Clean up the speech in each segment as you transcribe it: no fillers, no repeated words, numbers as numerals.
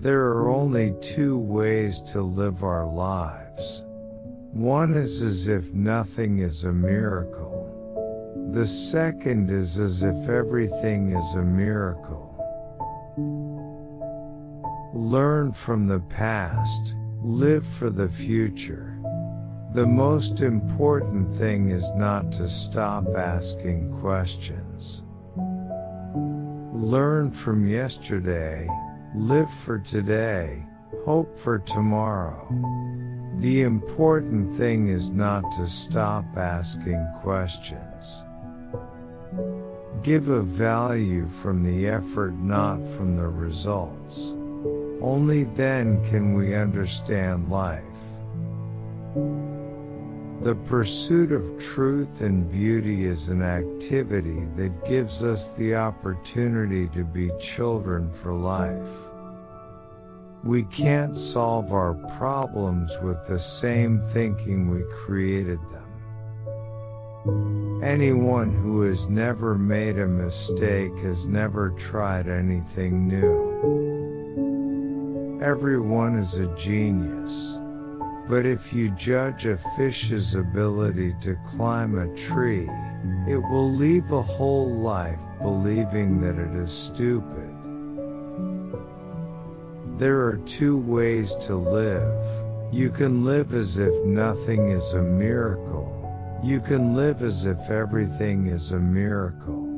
There are only two ways to live our lives. One is as if nothing is a miracle. The second is as if everything is a miracle. Learn from the past, live for the future. The most important thing is not to stop asking questions. Learn from yesterday, live for today, hope for tomorrow. The important thing is not to stop asking questions. Give a value from the effort, not from the results. Only then can we understand life. The pursuit of truth and beauty is an activity that gives us the opportunity to be children for life. We can't solve our problems with the same thinking we created them. Anyone who has never made a mistake has never tried anything new. Everyone is a genius. But if you judge a fish's ability to climb a tree, it will live a whole life believing that it is stupid. There are two ways to live. You can live as if nothing is a miracle. You can live as if everything is a miracle.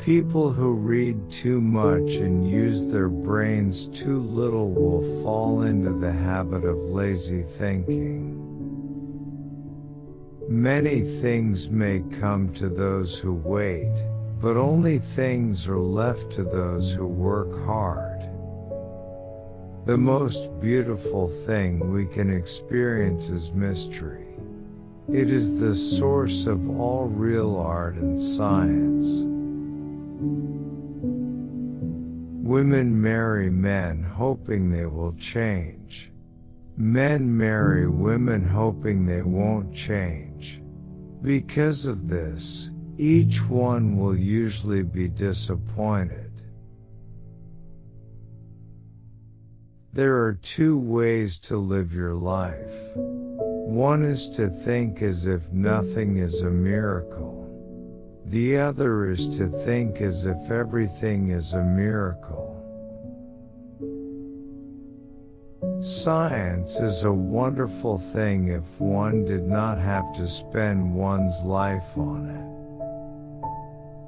People who read too much and use their brains too little will fall into the habit of lazy thinking. Many things may come to those who wait, but only things are left to those who work hard. The most beautiful thing we can experience is mystery. It is the source of all real art and science. Women marry men hoping they will change. Men marry women hoping they won't change. Because of this, each one will usually be disappointed. There are two ways to live your life. One is to think as if nothing is a miracle. The other is to think as if everything is a miracle. Science is a wonderful thing if one did not have to spend one's life on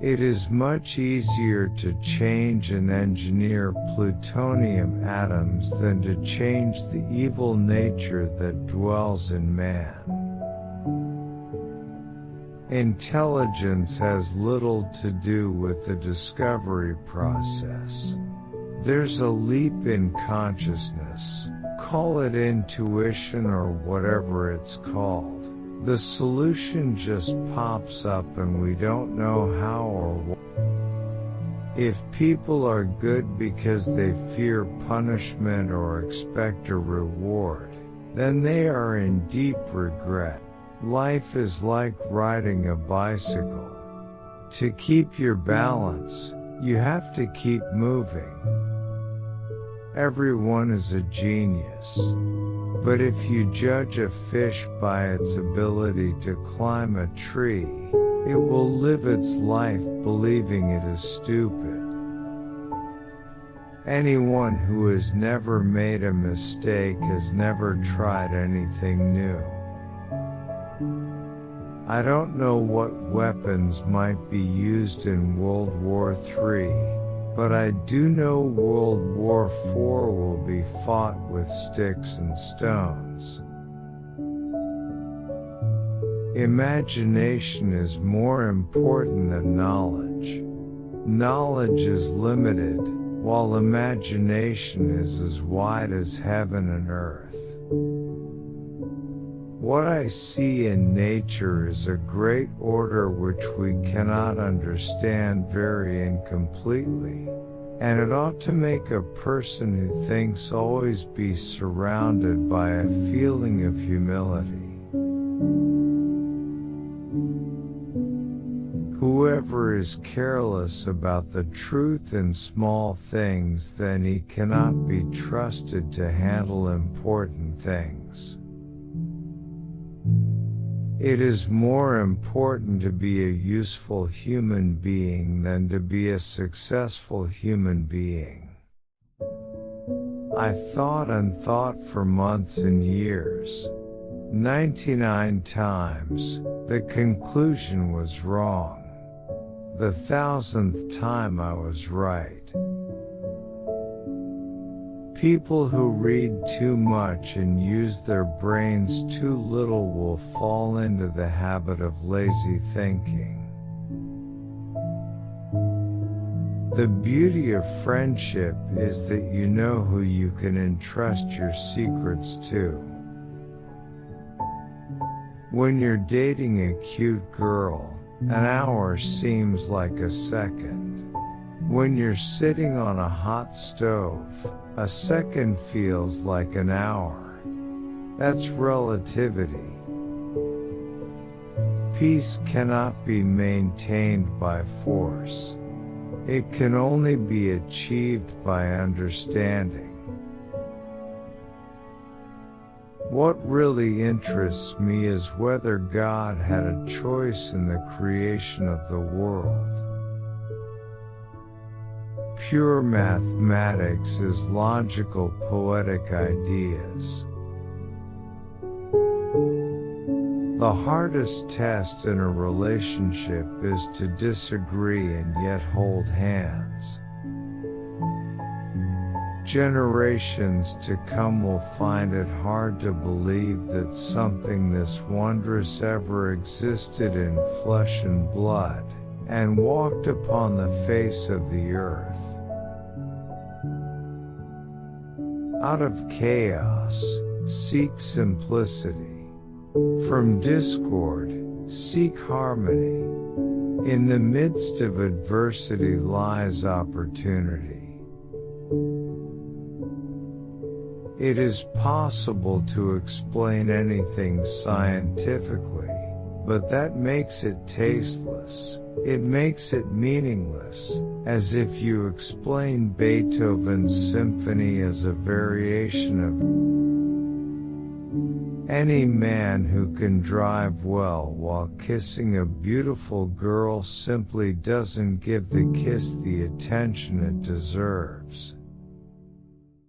it. It is much easier to change and engineer plutonium atoms than to change the evil nature that dwells in man. Intelligence has little to do with the discovery process. There's a leap in consciousness, call it intuition or whatever it's called. The solution just pops up and we don't know how or why. If people are good because they fear punishment or expect a reward, then they are in deep regret. Life is like riding a bicycle. To keep your balance, you have to keep moving. Everyone is a genius. But if you judge a fish by its ability to climb a tree, it will live its life believing it is stupid. Anyone who has never made a mistake has never tried anything new. I don't know what weapons might be used in World War III, but I do know World War IV will be fought with sticks and stones. Imagination is more important than knowledge. Knowledge is limited, while imagination is as wide as heaven and earth. What I see in nature is a great order which we cannot understand very incompletely, and it ought to make a person who thinks always be surrounded by a feeling of humility. Whoever is careless about the truth in small things, then he cannot be trusted to handle important things. It is more important to be a useful human being than to be a successful human being. I thought and thought for months and years. 99 times, the conclusion was wrong. The 1000th time I was right. People who read too much and use their brains too little will fall into the habit of lazy thinking. The beauty of friendship is that you know who you can entrust your secrets to. When you're dating a cute girl, an hour seems like a second. When you're sitting on a hot stove, a second feels like an hour. That's relativity. Peace cannot be maintained by force. It can only be achieved by understanding. What really interests me is whether God had a choice in the creation of the world. Pure mathematics is logical, poetic ideas. The hardest test in a relationship is to disagree and yet hold hands. Generations to come will find it hard to believe that something this wondrous ever existed in flesh and blood, and walked upon the face of the earth. Out of chaos, seek simplicity. From discord, seek harmony. In the midst of adversity lies opportunity. It is possible to explain anything scientifically, but that makes it tasteless. It makes it meaningless, as if you explain Beethoven's symphony as a variation of any man who can drive well while kissing a beautiful girl simply doesn't give the kiss the attention it deserves.